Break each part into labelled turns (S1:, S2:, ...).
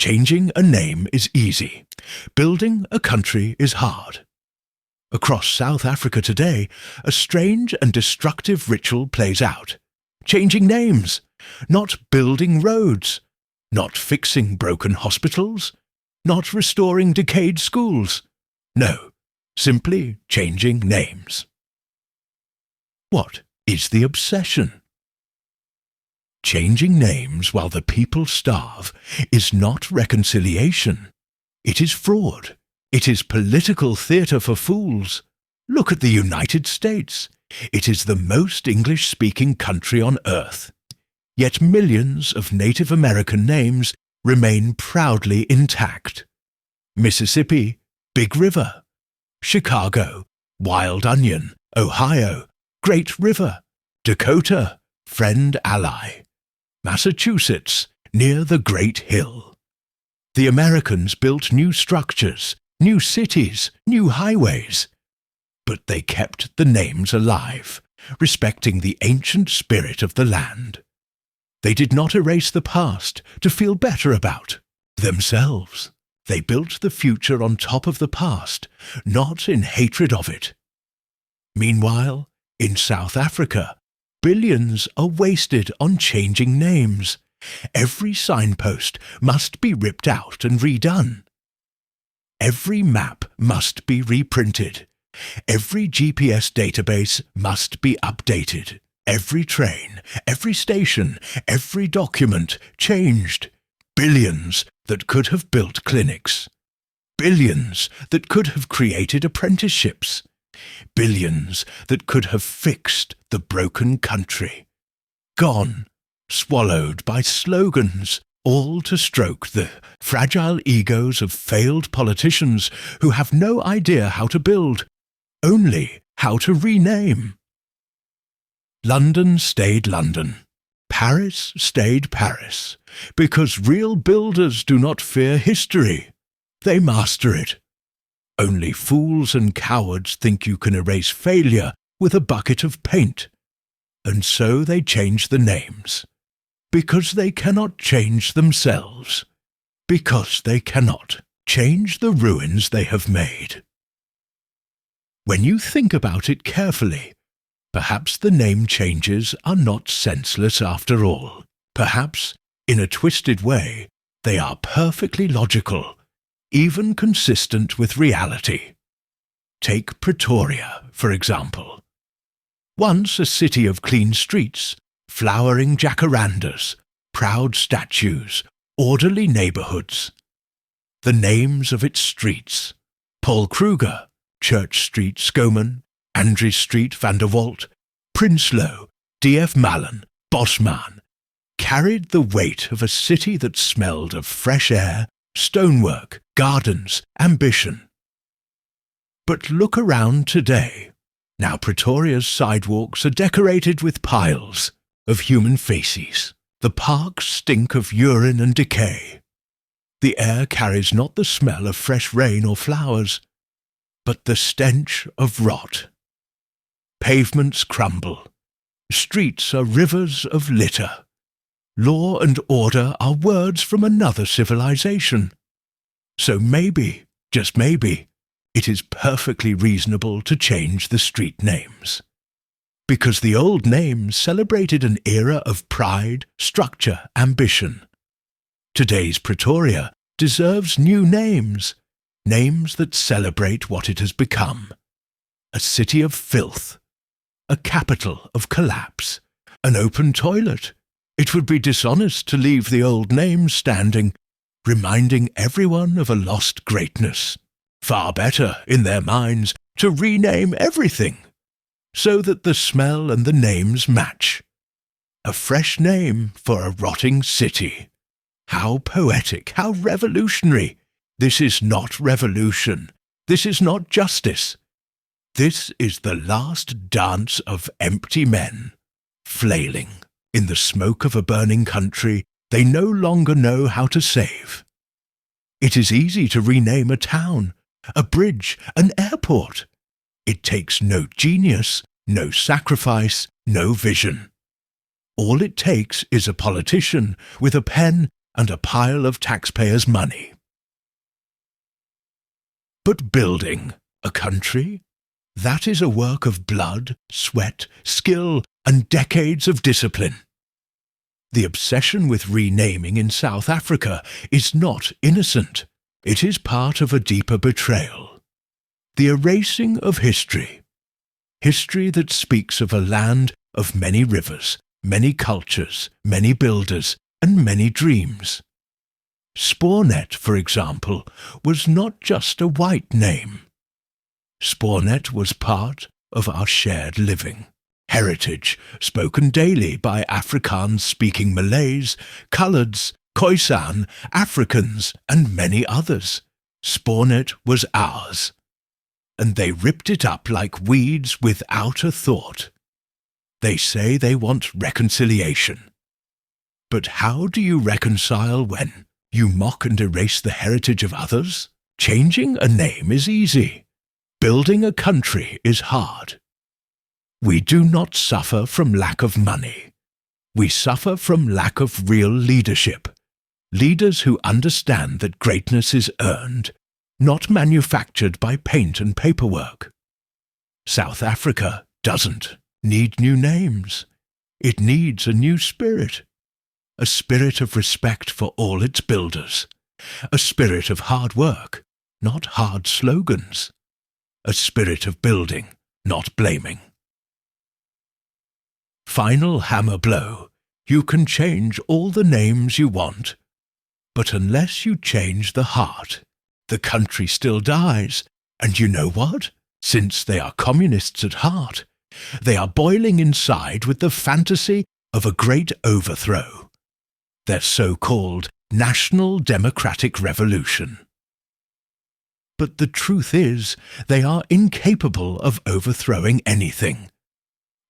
S1: Changing a name is easy. Building a country is hard. Across South Africa today, a strange and destructive ritual plays out. Changing names, not building roads, not fixing broken hospitals, not restoring decayed schools. No, simply changing names. What is the obsession? Changing names while the people starve is not reconciliation. It is fraud. It is political theatre for fools. Look at the United States. It is the most English-speaking country on earth. Yet millions of Native American names remain proudly intact. Mississippi, Big River. Chicago, Wild Onion. Ohio, Great River. Dakota, Friend Ally. Massachusetts, near the Great Hill. The Americans built new structures, new cities, new highways. But they kept the names alive, respecting the ancient spirit of the land. They did not erase the past to feel better about themselves. They built the future on top of the past, not in hatred of it. Meanwhile, in South Africa, billions are wasted on changing names. Every signpost must be ripped out and redone. Every map must be reprinted. Every GPS database must be updated. Every train, every station, every document changed. Billions that could have built clinics. Billions that could have created apprenticeships. Billions that could have fixed the broken country. Gone, swallowed by slogans, all to stroke the fragile egos of failed politicians who have no idea how to build, only how to rename. London stayed London. Paris stayed Paris, because real builders do not fear history. They master it. Only fools and cowards think you can erase failure with a bucket of paint. And so they change the names. Because they cannot change themselves. Because they cannot change the ruins they have made. When you think about it carefully, perhaps the name changes are not senseless after all. Perhaps, in a twisted way, they are perfectly logical, even consistent with reality. Take Pretoria, for example. Once a city of clean streets, flowering jacarandas, proud statues, orderly neighbourhoods. The names of its streets: Paul Kruger, Church Street, Schoeman, Andries Street, Van der Walt, Prinsloo, D.F. Mallan, Bosman, carried the weight of a city that smelled of fresh air, stonework, gardens, ambition. But look around today. Now Pretoria's sidewalks are decorated with piles of human faces. The parks stink of urine and decay. The air carries not the smell of fresh rain or flowers, but the stench of rot. Pavements crumble. Streets are rivers of litter. Law and order are words from another civilization. So maybe, just maybe, it is perfectly reasonable to change the street names. Because the old names celebrated an era of pride, structure, ambition. Today's Pretoria deserves new names, names that celebrate what it has become. A city of filth, a capital of collapse, an open toilet. It would be dishonest to leave the old names standing, reminding everyone of a lost greatness. Far better, in their minds, to rename everything, so that the smell and the names match. A fresh name for a rotting city. How poetic, how revolutionary. This is not revolution. This is not justice. This is the last dance of empty men, flailing. In the smoke of a burning country they no longer know how to save. It is easy to rename a town, a bridge, an airport. It takes no genius, no sacrifice, no vision. All it takes is a politician with a pen and a pile of taxpayers' money. But building a country, that is a work of blood, sweat, skill, and decades of discipline. The obsession with renaming in South Africa is not innocent. It is part of a deeper betrayal. The erasing of history. History that speaks of a land of many rivers, many cultures, many builders, and many dreams. Spoornet, for example, was not just a white name. Spoornet was part of our shared living, heritage spoken daily by Afrikaans-speaking Malays, Coloureds, Khoisan, Africans, and many others. Spoornet was ours. And they ripped it up like weeds without a thought. They say they want reconciliation. But how do you reconcile when you mock and erase the heritage of others? Changing a name is easy. Building a country is hard. We do not suffer from lack of money. We suffer from lack of real leadership. Leaders who understand that greatness is earned, not manufactured by paint and paperwork. South Africa doesn't need new names. It needs a new spirit. A spirit of respect for all its builders. A spirit of hard work, not hard slogans. A spirit of building, not blaming. Final hammer blow. You can change all the names you want, but unless you change the heart, the country still dies. And you know what? Since they are communists at heart, they are boiling inside with the fantasy of a great overthrow. Their so-called National Democratic Revolution. But the truth is, they are incapable of overthrowing anything,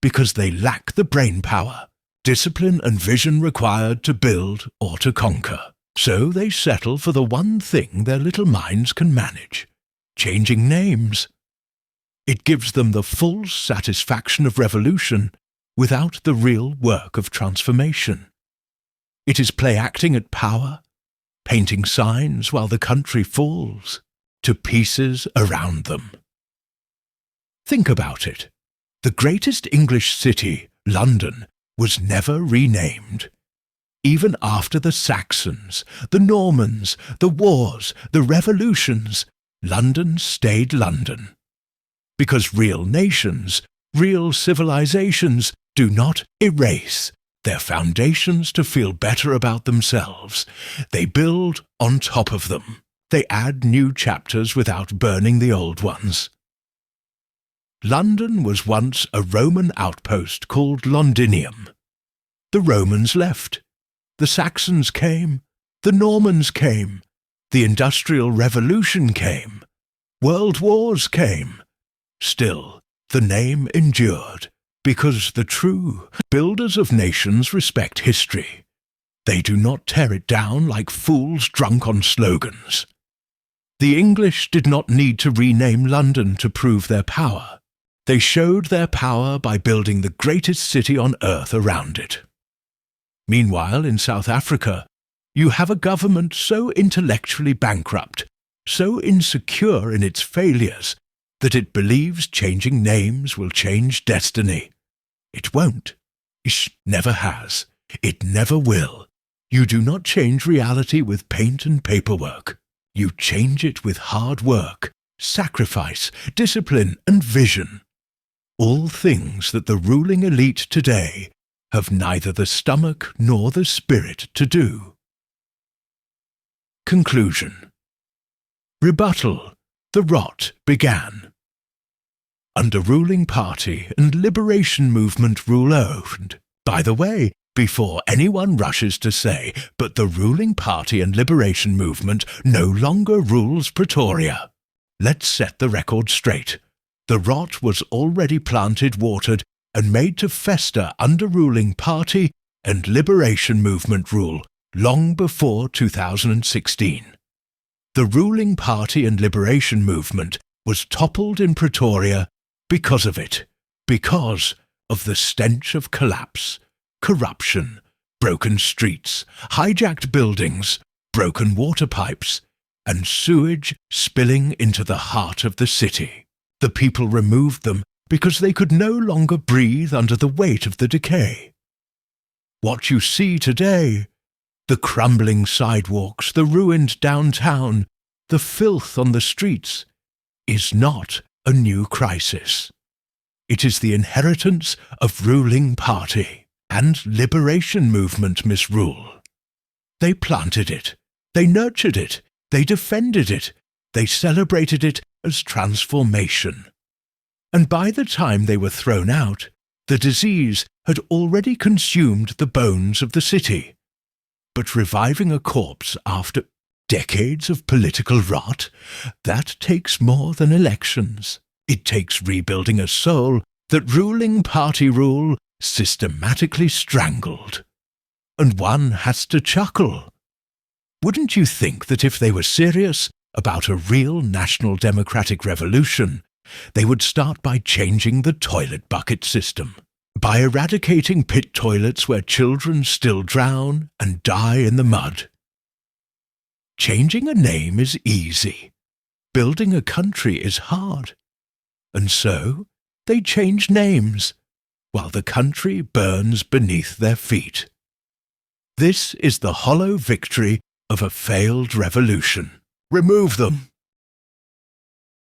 S1: because they lack the brain power, discipline and vision required to build or to conquer. So they settle for the one thing their little minds can manage, changing names. It gives them the full satisfaction of revolution without the real work of transformation. It is play-acting at power, painting signs while the country falls to pieces around them. Think about it. The greatest English city, London, was never renamed. Even after the Saxons, the Normans, the wars, the revolutions, London stayed London. Because real nations, real civilizations do not erase their foundations to feel better about themselves. They build on top of them. They add new chapters without burning the old ones. London was once a Roman outpost called Londinium. The Romans left. The Saxons came. The Normans came. The Industrial Revolution came. World wars came. Still, the name endured, because the true builders of nations respect history. They do not tear it down like fools drunk on slogans. The English did not need to rename London to prove their power. They showed their power by building the greatest city on earth around it. Meanwhile, in South Africa, you have a government so intellectually bankrupt, so insecure in its failures, that it believes changing names will change destiny. It won't. It never has. It never will. You do not change reality with paint and paperwork. You change it with hard work, sacrifice, discipline, and vision. All things that the ruling elite today have neither the stomach nor the spirit to do. Conclusion. Rebuttal. The rot began. Under ruling party and liberation movement rule owned. By the way, before anyone rushes to say, but the ruling party and liberation movement no longer rules Pretoria. Let's set the record straight. The rot was already planted, watered, and made to fester under ruling party and liberation movement rule long before 2016. The ruling party and liberation movement was toppled in Pretoria because of it, because of the stench of collapse, corruption, broken streets, hijacked buildings, broken water pipes, and sewage spilling into the heart of the city. The people removed them because they could no longer breathe under the weight of the decay. What you see today, the crumbling sidewalks, the ruined downtown, the filth on the streets, is not a new crisis. It is the inheritance of ruling party and liberation movement misrule. They planted it, they nurtured it, they defended it, they celebrated it as transformation. And by the time they were thrown out, the disease had already consumed the bones of the city. But reviving a corpse after decades of political rot, that takes more than elections. It takes rebuilding a soul that ruling party rule systematically strangled. And one has to chuckle. Wouldn't you think that if they were serious about a real national democratic revolution, they would start by changing the toilet bucket system, by eradicating pit toilets where children still drown and die in the mud? Changing a name is easy. Building a country is hard. And so they change names, while the country burns beneath their feet. This is the hollow victory of a failed revolution. Remove them.